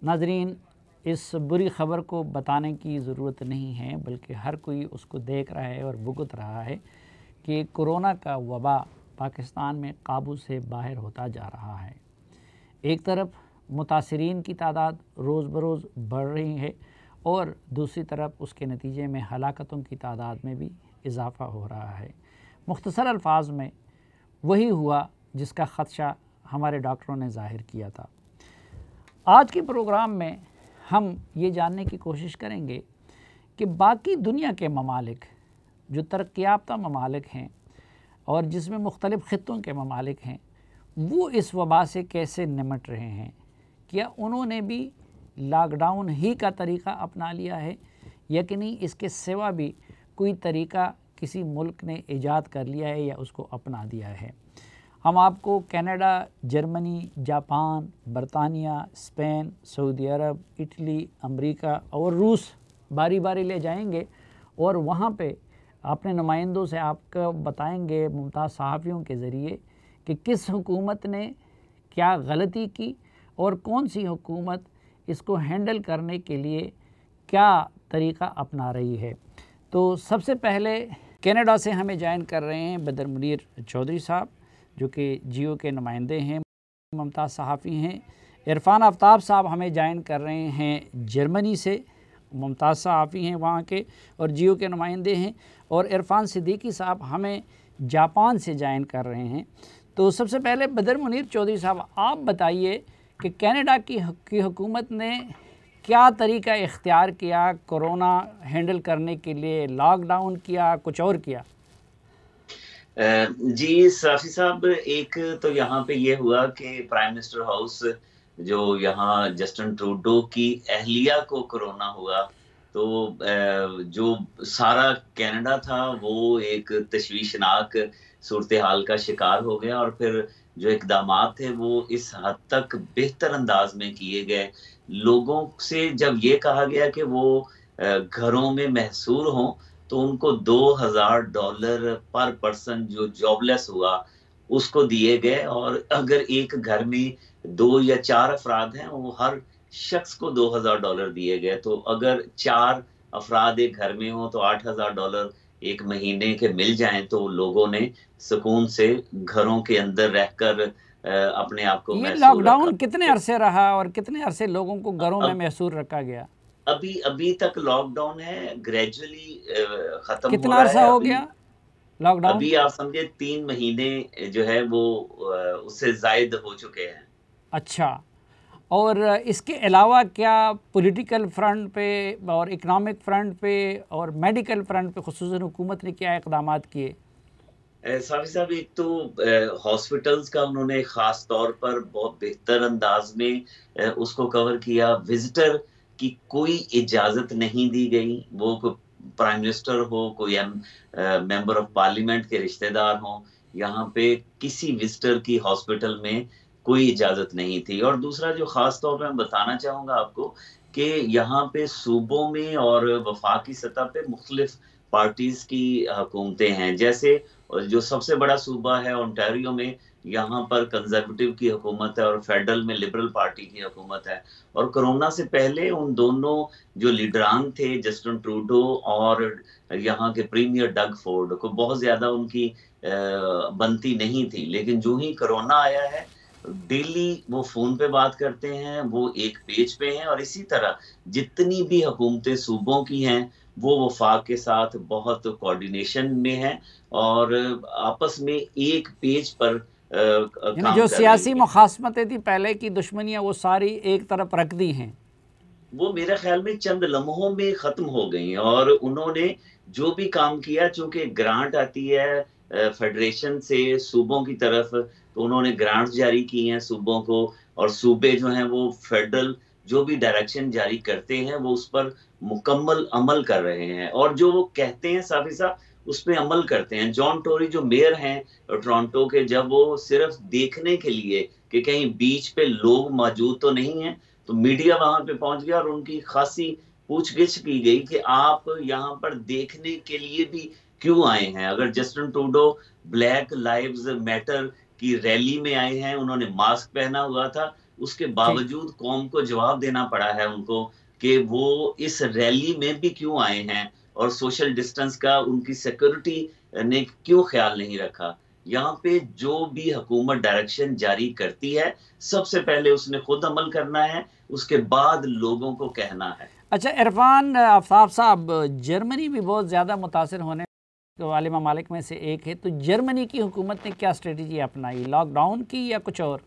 ناظرین، اس بری خبر کو بتانے کی ضرورت نہیں ہے، بلکہ ہر کوئی اس کو دیکھ رہا ہے اور بھگت رہا ہے کہ کورونا کا وبا پاکستان میں قابو سے باہر ہوتا جا رہا ہے۔ ایک طرف متاثرین کی تعداد روز بروز بڑھ رہی ہے اور دوسری طرف اس کے نتیجے میں ہلاکتوں کی تعداد میں بھی اضافہ ہو رہا ہے۔ مختصر الفاظ میں وہی ہوا جس کا خدشہ ہمارے ڈاکٹروں نے ظاہر کیا تھا۔ آج کے پروگرام میں ہم یہ جاننے کی کوشش کریں گے کہ باقی دنیا کے ممالک جو ترقی یافتہ ممالک ہیں اور جس میں مختلف خطوں کے ممالک ہیں، وہ اس وبا سے کیسے نمٹ رہے ہیں۔ کیا انہوں نے بھی لاک ڈاؤن ہی کا طریقہ اپنا لیا ہے یا کہ نہیں، اس کے سوا بھی کوئی طریقہ کسی ملک نے ایجاد کر لیا ہے یا اس کو اپنا دیا ہے۔ ہم آپ کو کینیڈا، جرمنی، جاپان، برطانیہ، اسپین، سعودی عرب، اٹلی، امریکہ اور روس باری باری لے جائیں گے اور وہاں پہ اپنے نمائندوں سے آپ کو بتائیں گے، ممتاز صحافیوں کے ذریعے، کہ کس حکومت نے کیا غلطی کی اور کون سی حکومت اس کو ہینڈل کرنے کے لیے کیا طریقہ اپنا رہی ہے۔ تو سب سے پہلے کینیڈا سے ہمیں جوائن کر رہے ہیں بدر منیر چودھری صاحب، جو کہ جیو کے نمائندے ہیں، ممتاز صحافی ہیں۔ عرفان آفتاب صاحب ہمیں جوائن کر رہے ہیں جرمنی سے، ممتاز صحافی ہیں وہاں کے اور جیو کے نمائندے ہیں، اور عرفان صدیقی صاحب ہمیں جاپان سے جوائن کر رہے ہیں۔ تو سب سے پہلے بدر منیر چودھری صاحب، آپ بتائیے کہ کینیڈا کی حکومت نے کیا طریقہ اختیار کیا کورونا ہینڈل کرنے کے لیے؟ لاک ڈاؤن کیا، کچھ اور کیا؟ جی صافی صاحب، ایک تو یہاں پہ یہ ہوا کہ پرائم منسٹر ہاؤس جو یہاں جسٹن ٹروڈو کی اہلیہ کو کورونا ہوا تو جو سارا کینیڈا تھا وہ ایک تشویشناک صورتحال کا شکار ہو گیا، اور پھر جو اقدامات تھے وہ اس حد تک بہتر انداز میں کیے گئے۔ لوگوں سے جب یہ کہا گیا کہ وہ گھروں میں محصور ہوں تو ان کو $2000 پر پرسن جو جاب لیس ہوا اس کو دیے گئے، اور اگر ایک گھر میں 2 یا 4 افراد ہیں وہ ہر شخص کو $2000 دیے گئے۔ تو اگر 4 افراد ایک گھر میں ہوں تو $8000 ایک مہینے کے مل جائیں تو لوگوں نے سکون سے گھروں کے اندر رہ کر اپنے آپ کو یہ محصور لاک رکھا۔ ڈاؤن کتنے عرصے رہا اور کتنے عرصے لوگوں کو گھروں میں محصور رکھا گیا؟ ابھی تک لاک ڈاؤن ہے، گریجولی ختم ہو کتنا رہا عرصہ ہے۔ ہو گیا لاک ڈاؤن؟ ابھی آپ سمجھے 3 مہینے جو ہے وہ اس سے زائد ہو چکے ہیں۔ اچھا، اور اس کے علاوہ کیا پولیٹیکل فرنٹ پہ اور اکنامک فرنٹ پہ اور میڈیکل فرنٹ پہ خصوصاً حکومت نے کیا اقدامات کیے؟ صافی صاحب، ایک تو ہاسپٹلز کا انہوں نے خاص طور پر بہت بہتر انداز میں اس کو کور کیا۔ وزٹر کی کوئی اجازت نہیں دی گئی، وہ پرائم منسٹر ہو، کوئی ممبر آف پارلیمنٹ کے رشتہ دار ہوں، یہاں پہ کسی وزٹر کی ہاسپٹل میں کوئی اجازت نہیں تھی۔ اور دوسرا جو خاص طور پہ میں بتانا چاہوں گا آپ کو کہ یہاں پہ صوبوں میں اور وفاقی سطح پہ مختلف پارٹیز کی حکومتیں ہیں، جیسے جو سب سے بڑا صوبہ ہے اونٹاریو میں، یہاں پر کنزرویٹو کی حکومت ہے اور فیڈرل میں لبرل پارٹی کی حکومت ہے۔ اور کرونا سے پہلے ان دونوں جو لیڈران تھے، جسٹن ٹروڈو اور یہاں کے پریمیئر ڈگ فورڈ، کو بہت زیادہ ان کی بنتی نہیں تھی، لیکن جو ہی کرونا آیا ہے ڈیلی وہ فون پہ بات کرتے ہیں، وہ ایک پیج پہ ہیں، اور اسی طرح جتنی بھی حکومتیں صوبوں کی ہیں وہ وفاق کے ساتھ بہت کوارڈینیشن میں ہیں اور آپس میں ایک پیج پر یعنی جو سیاسی مخاصمتیں تھی پہلے کی دشمنیاں، وہ ساری ایک طرف رکھ دی ہیں، وہ میرے خیال میں چند لمحوں میں ختم ہو گئی، اور انہوں نے جو بھی کام کیا، چونکہ گرانٹ آتی ہے فیڈریشن سے صوبوں کی طرف، تو انہوں نے گرانٹ جاری کی ہیں صوبوں کو، اور صوبے جو ہیں وہ فیڈرل جو بھی ڈائریکشن جاری کرتے ہیں وہ اس پر مکمل عمل کر رہے ہیں، اور جو وہ کہتے ہیں صافی صاحب اس پہ عمل کرتے ہیں۔ جان ٹوری جو میئر ہیں ٹورانٹو کے، جب وہ صرف دیکھنے کے لیے کہ کہیں بیچ پہ لوگ موجود تو نہیں ہیں، تو میڈیا وہاں پہ پہنچ گیا اور ان کی خاصی پوچھ گچھ کی گئی کہ آپ یہاں پر دیکھنے کے لیے بھی کیوں آئے ہیں؟ اگر Justin Trudeau Black Lives Matter کی ریلی میں آئے ہیں، انہوں نے ماسک پہنا ہوا تھا، اس کے باوجود قوم کو جواب دینا پڑا ہے ان کو کہ وہ اس ریلی میں بھی کیوں آئے ہیں اور سوشل ڈسٹنس کا ان کی سیکورٹی نے کیوں خیال نہیں رکھا. یہاں پہ جو بھی حکومت ڈائریکشن جاری کرتی ہے سب سے پہلے اس نے خود عمل کرنا ہے, اس کے بعد لوگوں کو کہنا ہے. اچھا عرفان آفتاب صاحب, جرمنی بھی بہت زیادہ متاثر ہونے والے ممالک میں سے ایک ہے, تو جرمنی کی حکومت نے کیا اسٹریٹجی اپنائی, لاک ڈاؤن کی یا کچھ اور؟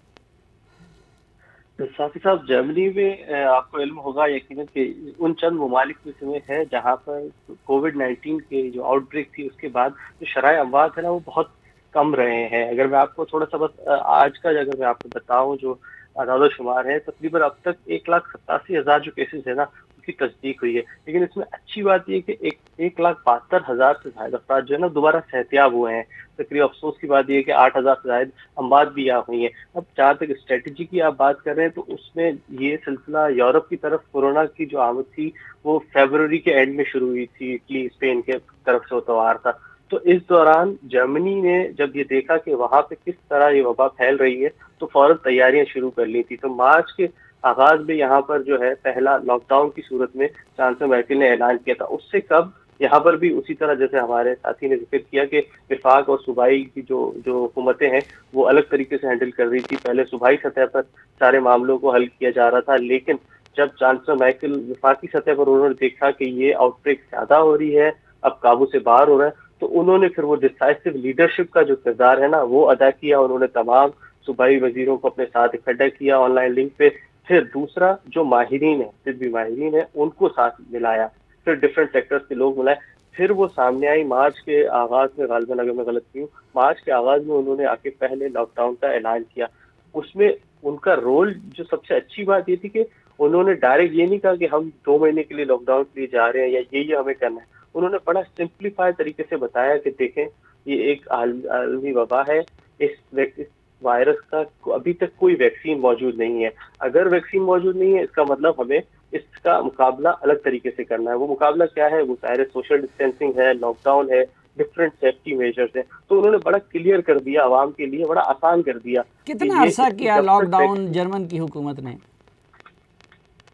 صافی صاحب, جرمنی میں آپ کو علم ہوگا یقیناً کہ ان چند ممالک میں ہے جہاں پر کووڈ-19 کے جو آؤٹ بریک تھی اس کے بعد جو شرائع اموات ہے نا وہ بہت کم رہے ہیں. اگر میں آپ کو تھوڑا سا بس آج کا اگر میں آپ کو بتاؤں جو اعداد و شمار ہے, تقریباً اب تک 1,87,000 جو کیسز ہے نا اس کی تصدیق ہوئی ہے. لیکن اس میں اچھی بات یہ کہ 1,72,000 سے زائد افراد جو ہے نا دوبارہ صحتیاب ہوئے ہیں. تقریباً افسوس کی بات یہ ہے کہ 8,000 سے زائد اموات بھی یہاں ہوئی ہیں. اب جہاں تک اسٹریٹجی کی آپ بات کر رہے ہیں تو اس میں یہ سلسلہ یورپ کی طرف کورونا کی جو آمد تھی وہ فیبروری کے اینڈ میں شروع ہوئی تھی, اٹلی اسپین کے طرف سے وہ توار تھا. تو اس دوران جرمنی نے جب یہ دیکھا کہ وہاں پہ کس طرح یہ وبا پھیل رہی ہے تو فوراً تیاریاں شروع کر لی تھی. تو مارچ کے آغاز میں یہاں پر جو ہے پہلا لاک ڈاؤن کی صورت میں چانسلر مرکل نے اعلان کیا تھا. اس سے قبل یہاں پر بھی اسی طرح جیسے ہمارے ساتھی نے ذکر کیا کہ وفاق اور صوبائی کی جو حکومتیں ہیں وہ الگ طریقے سے ہینڈل کر رہی تھی. پہلے صوبائی سطح پر سارے معاملوں کو حل کیا جا رہا تھا, لیکن جب چانسلر مرکل وفاقی سطح پر انہوں نے دیکھا کہ یہ آؤٹ بریک زیادہ ہو رہی ہے, اب قابو سے باہر ہو رہا ہے, تو انہوں نے پھر وہ ڈسائسو لیڈرشپ کا جو کردار ہے نا وہ ادا کیا. انہوں نے تمام صوبائی وزیروں کو اپنے ساتھ اکٹھا کیا آن لائن لنک پہ. پھر دوسرا جو ماہرین ہیں, طبی ماہرین ہیں, ان کو ساتھ ملایا, پھر ڈفرینٹ سیکٹرز کے لوگ ملائے. پھر وہ سامنے آئی مارچ کے آغاز میں, غالباً اگر میں غلط نہیں ہوں مارچ کے آغاز میں انہوں نے آ کے پہلے لاک ڈاؤن کا اعلان کیا. اس میں ان کا رول جو سب سے اچھی بات یہ تھی کہ انہوں نے ڈائریکٹ یہ نہیں کہا کہ ہم 2 مہینے کے لیے لاک ڈاؤن کے لیے جا رہے ہیں یا یہ ہمیں کرنا ہے. انہوں نے بڑا سمپلیفائی طریقے سے بتایا کہ دیکھیں یہ ایک عالمی وبا ہے, اس وائرس کا ابھی تک کوئی ویکسین موجود نہیں ہے. اگر ویکسین موجود نہیں ہے اس کا مطلب ہمیں اس کا مقابلہ الگ طریقے سے کرنا ہے. وہ مقابلہ کیا ہے؟ وہ ظاہر سوشل ڈسٹینسنگ ہے, لاک ڈاؤن ہے, ڈفرینٹ سیفٹی میجرز ہیں. تو انہوں نے بڑا کلیئر کر دیا, عوام کے لیے بڑا آسان کر دیا. کتنا عرصہ کیا لاک ڈاؤن جرمن کی حکومت نے؟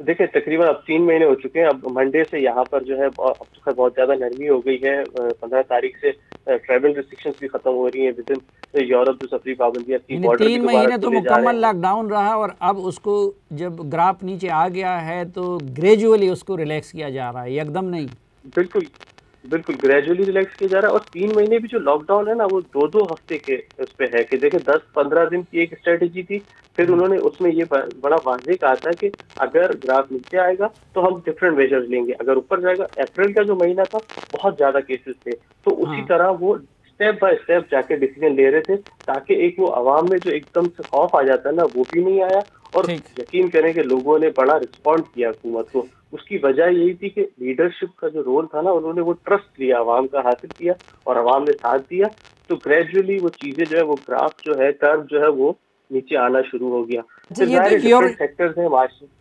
دیکھیں تقریباً اب 3 مہینے ہو چکے ہیں. اب منڈے سے یہاں پر جو ہے اب تو بہت زیادہ نرمی ہو گئی ہے. 15 تاریخ سے ٹریول ریسٹرکشنز بھی ختم ہو رہی ہیں ود ان یورپ. جو سفری پابندیاں تھی 3 مہینے تو مکمل لاک ڈاؤن رہا, اور اب اس کو جب گراف نیچے آ گیا ہے تو گریجولی اس کو ریلیکس کیا جا رہا ہے, ایک دم نہیں. بالکل گریجولی ریلیکس کیا جا رہا ہے. اور 3 مہینے بھی جو لاک ڈاؤن ہے نا وہ 2 ہفتے کے اس پہ ہے کہ دیکھیں 10-15 دن کی ایک اسٹریٹجی تھی. پھر انہوں نے اس میں یہ بڑا واضح کہا تھا کہ اگر گراف نیچے آئے گا تو ہم ڈفرینٹ میجرز لیں گے, اگر اوپر جائے گا. اپریل کا جو مہینہ تھا بہت زیادہ کیسز تھے, تو اسی طرح وہ اسٹیپ بائی اسٹیپ جا کے ڈیسیجن لے رہے تھے تاکہ ایک وہ عوام میں جو ایک دم سے خوف آ جاتا ہے نا وہ بھی نہیں آیا. اور یقین کریں کہ لوگوں نے بڑا رسپونڈ کیا حکومت کو. اس کی وجہ یہی تھی کہ لیڈرشپ کا جو رول تھا نا انہوں نے وہ ٹرسٹ لیا, عوام کا حاصل کیا اور عوام نے ساتھ دیا. تو گریجولی وہ چیزیں جو ہے وہ گراف جو ہے کرو جو ہے وہ نیچے آنا شروع ہو گیا.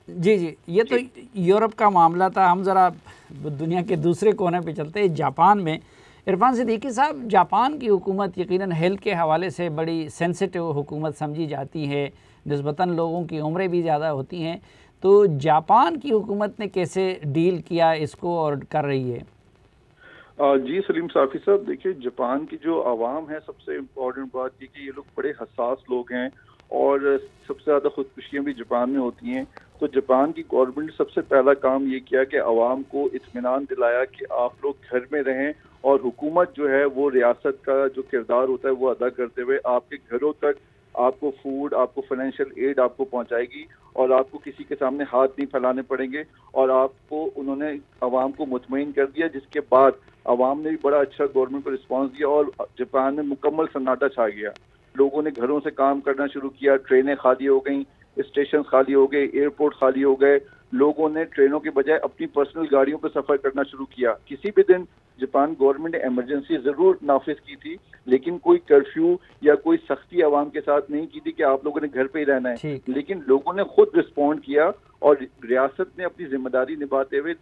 جی یہ تو یورپ کا معاملہ تھا. ہم ذرا دنیا کے دوسرے کونے پہ چلتے ہیں, جاپان میں. عرفان صدیقی صاحب, جاپان کی حکومت یقیناً ہیلتھ کے حوالے سے بڑی سینسٹیو حکومت سمجھی جاتی ہے, نسبتاً لوگوں کی عمریں بھی زیادہ ہوتی ہیں. تو جاپان کی حکومت نے کیسے ڈیل کیا اس کو اور کر رہی ہے؟ جی سلیم صافی صاحب, دیکھیے جاپان کی جو عوام ہے سب سے امپورٹنٹ بات یہ کہ یہ لوگ بڑے حساس لوگ ہیں اور سب سے زیادہ خودکشیاں بھی جاپان میں ہوتی ہیں. تو جاپان کی گورنمنٹ نے سب سے پہلا کام یہ کیا کہ عوام کو اطمینان دلایا کہ آپ لوگ گھر میں رہیں, اور حکومت جو ہے وہ ریاست کا جو کردار ہوتا ہے وہ ادا کرتے ہوئے آپ کے گھروں تک آپ کو فوڈ, آپ کو فائنینشیل ایڈ آپ کو پہنچائے گی, اور آپ کو کسی کے سامنے ہاتھ نہیں پھیلانے پڑیں گے. اور آپ کو انہوں نے عوام کو مطمئن کر دیا, جس کے بعد عوام نے بھی بڑا اچھا گورنمنٹ کو رسپانس دیا اور جاپان میں مکمل سناٹا چھا گیا. لوگوں نے گھروں سے کام کرنا شروع کیا, ٹرینیں خالی ہو گئیں, اسٹیشن خالی ہو گئے, ایئرپورٹ خالی ہو گئے. لوگوں نے ٹرینوں کے بجائے اپنی پرسنل گاڑیوں پہ سفر کرنا شروع کیا. کسی بھی دن جاپان گورنمنٹ نے ایمرجنسی ضرور نافذ کی تھی, لیکن کوئی کرفیو یا کوئی سختی عوام کے ساتھ نہیں کی تھی کہ آپ لوگوں نے گھر پہ ہی رہنا ہے. لیکن لوگوں نے خود رسپونڈ کیا اور ریاست نے اپنی ذمہ داری نبھاتے ہوئے